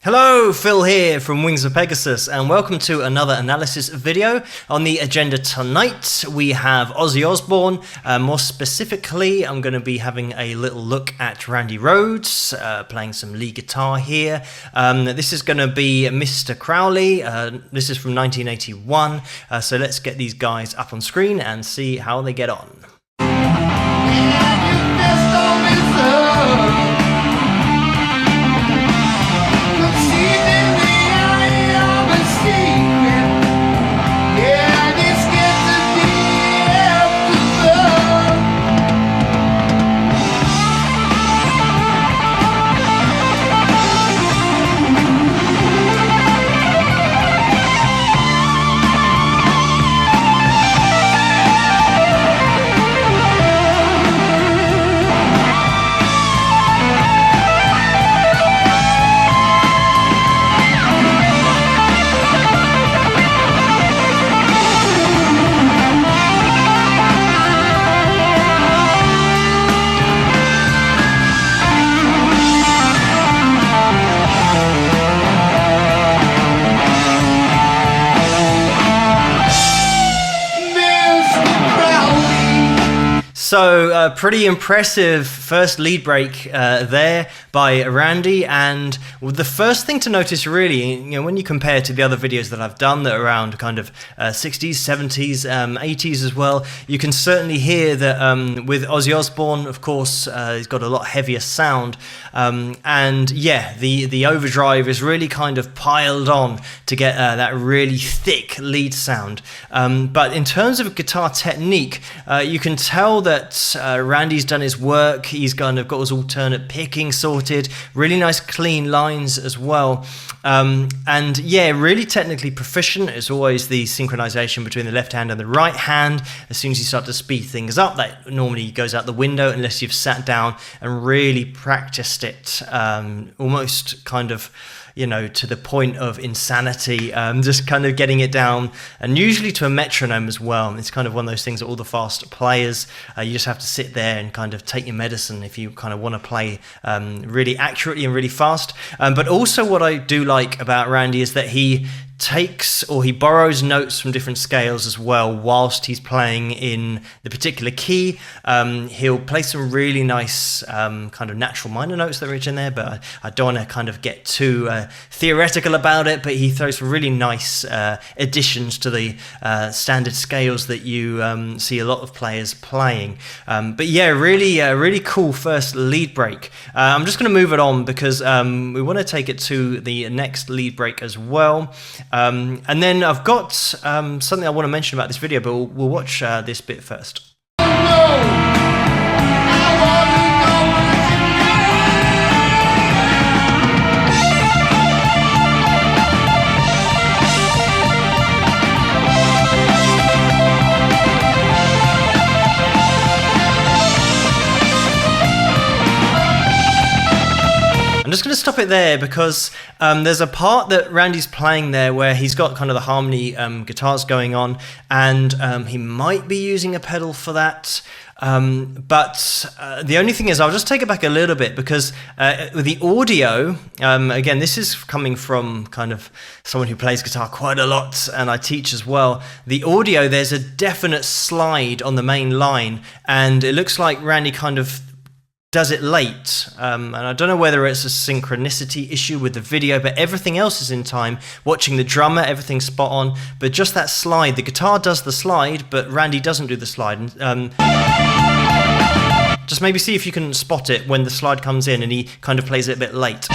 Hello, Phil here from Wings of Pegasus, and welcome to another analysis video. On the agenda tonight, we have Ozzy Osbourne. More specifically, I'm going to be having a little look at Randy Rhoad, playing some lead guitar here. This is going to be Mr. Crowley. This is from 1981, so let's get these guys up on screen and see how they get on. So pretty impressive first lead break there by Randy, and the first thing to notice really, when you compare to the other videos that I've done that are around kind of 60s, 70s, 80s as well, you can certainly hear that with Ozzy Osbourne, of course, he's got a lot heavier sound, and yeah, the overdrive is really kind of piled on to get that really thick lead sound. But in terms of guitar technique, you can tell that Randy's done his work. He's kind of got his alternate picking sorted, really nice clean lines as well, and yeah, really technically proficient. It's always the synchronization between the left hand and the right hand. As soon as you start to speed things up, that normally goes out the window unless you've sat down and really practiced it, almost kind of, to the point of insanity, just kind of getting it down, and usually to a metronome as well. It's kind of one of those things that all the fast players, you just have to sit there and kind of take your medicine if you kind of want to play really accurately and really fast. But also what I do like about Randy is that he takes, or he borrows notes from different scales as well whilst he's playing in the particular key. He'll play some really nice kind of natural minor notes that are in there, but I don't want to kind of get too theoretical about it, but he throws some really nice additions to the standard scales that you see a lot of players playing. But yeah, really cool first lead break. I'm just going to move it on because we want to take it to the next lead break as well. And then I've got something I want to mention about this video, but we'll watch this bit first. I'm just going to stop it there because there's a part that Randy's playing there where he's got kind of the harmony guitars going on, and he might be using a pedal for that. But the only thing is, I'll just take it back a little bit because with the audio, again, this is coming from kind of someone who plays guitar quite a lot, and I teach as well. The audio, there's a definite slide on the main line, and it looks like Randy kind of does it late, and I don't know whether it's a synchronicity issue with the video, but everything else is in time. Watching the drummer, everything's spot on, but just that slide, the guitar does the slide, but Randy doesn't do the slide. Just maybe see if you can spot it when the slide comes in and he kind of plays it a bit late.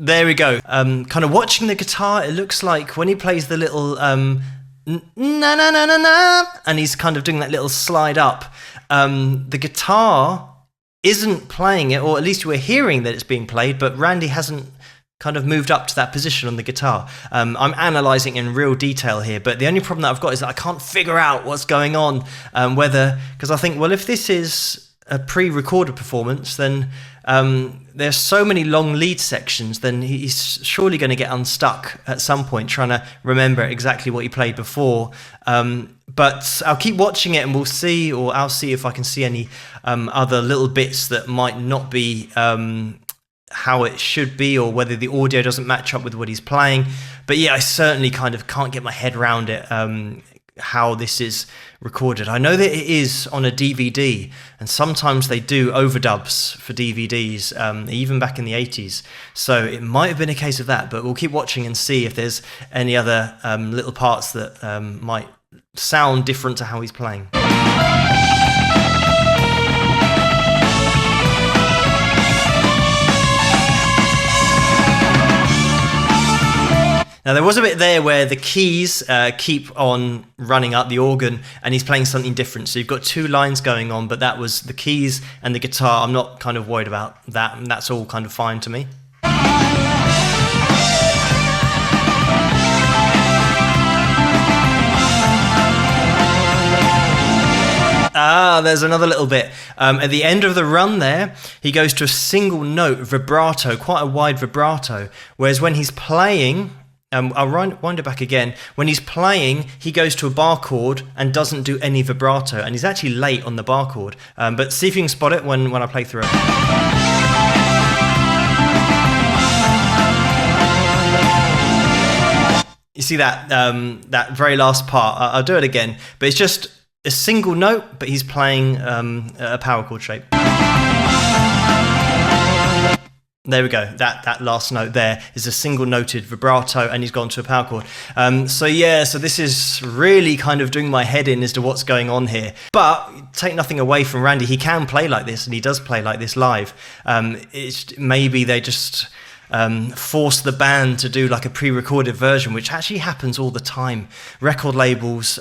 There we go. Kind of watching the guitar, it looks like when he plays the little na na na na na, and he's kind of doing that little slide up, the guitar isn't playing it, or at least we're hearing that it's being played, but Randy hasn't kind of moved up to that position on the guitar. I'm analysing in real detail here, but the only problem that I've got is that I can't figure out what's going on, because I think, well, if this is a pre-recorded performance, then there's so many long lead sections, then he's surely going to get unstuck at some point trying to remember exactly what he played before. But I'll keep watching it and we'll see, or I'll see if I can see any other little bits that might not be how it should be, or whether the audio doesn't match up with what he's playing. But yeah, I certainly kind of can't get my head around it, how this is recorded. I know that it is on a DVD, and sometimes they do overdubs for DVDs, even back in the 80s. So it might have been a case of that, but we'll keep watching and see if there's any other little parts that might sound different to how he's playing. Now there was a bit there where the keys keep on running up, the organ, and he's playing something different. So you've got two lines going on, but that was the keys and the guitar. I'm not kind of worried about that, and that's all kind of fine to me. There's another little bit. At the end of the run there, he goes to a single note vibrato, quite a wide vibrato, whereas when he's playing... I'll wind it back again. When he's playing, he goes to a bar chord and doesn't do any vibrato, and he's actually late on the bar chord. But see if you can spot it when I play through it. You see that that very last part? I'll do it again, but it's just a single note, but he's playing a power chord shape. There we go. That last note there is a single noted vibrato, and he's gone to a power chord. So this is really kind of doing my head in as to what's going on here. But take nothing away from Randy. He can play like this, and he does play like this live. It's maybe they just force the band to do like a pre-recorded version, which actually happens all the time. Record labels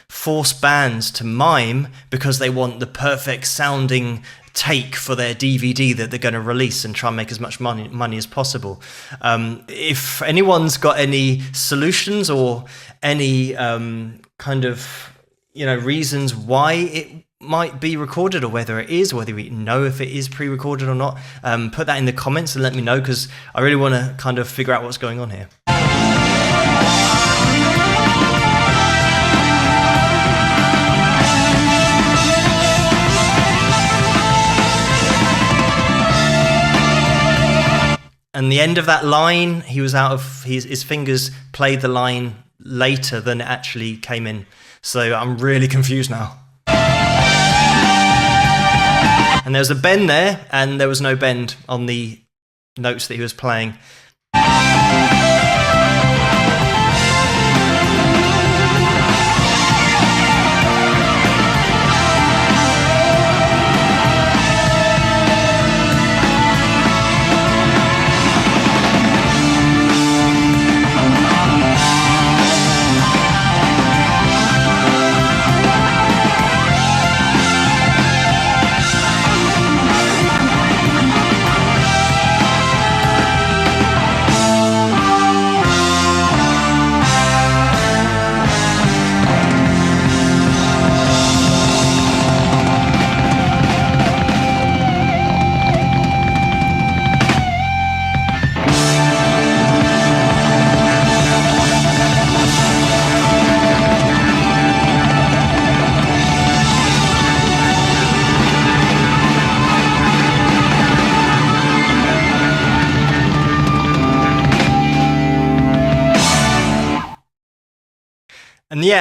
force bands to mime because they want the perfect sounding take for their DVD that they're going to release and try and make as much money as possible. If anyone's got any solutions or any kind of reasons why it might be recorded, or whether it is, or whether we know if it is pre-recorded or not, put that in the comments and let me know, because I really want to kind of figure out what's going on here. And the end of that line, he was out of his fingers played the line later than it actually came in. So I'm really confused now. And there was a bend there, and there was no bend on the notes that he was playing.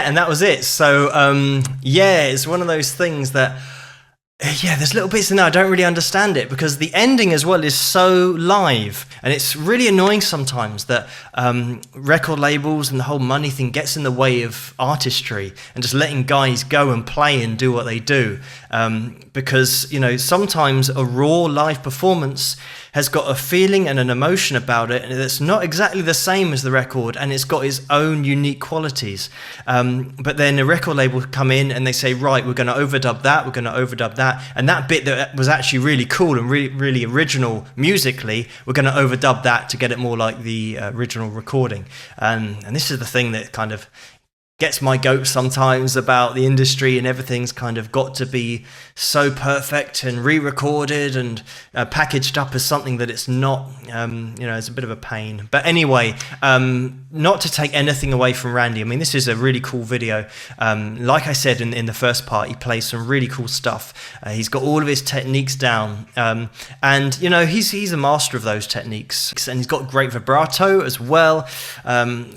And that was it. So it's one of those things that there's little bits in there I don't really understand it, because the ending as well is so live, and it's really annoying sometimes that record labels and the whole money thing gets in the way of artistry and just letting guys go and play and do what they do, because sometimes a raw live performance has got a feeling and an emotion about it, and it's not exactly the same as the record, and it's got its own unique qualities. But then a record label come in and they say, right, we're going to overdub that, we're going to overdub that, and that bit that was actually really cool and really original musically, we're going to overdub that to get it more like the original recording. And this is the thing that kind of gets my goat sometimes about the industry, and everything's kind of got to be so perfect and re-recorded and packaged up as something that it's not. It's a bit of a pain. But anyway, not to take anything away from Randy. I mean, this is a really cool video. Like I said in the first part, he plays some really cool stuff. He's got all of his techniques down, and he's a master of those techniques, and he's got great vibrato as well.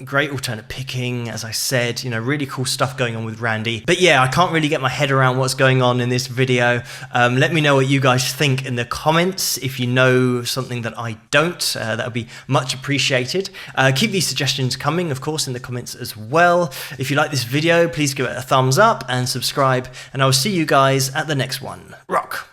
Great alternate picking, as I said. Really cool stuff going on with Randy. But yeah, I can't really get my head around what's going on in this video. Let me know what you guys think in the comments. If you know something that I don't, that would be much appreciated. Keep these suggestions coming, of course, in the comments as well. If you like this video, please give it a thumbs up and subscribe, and I will see you guys at the next one. Rock!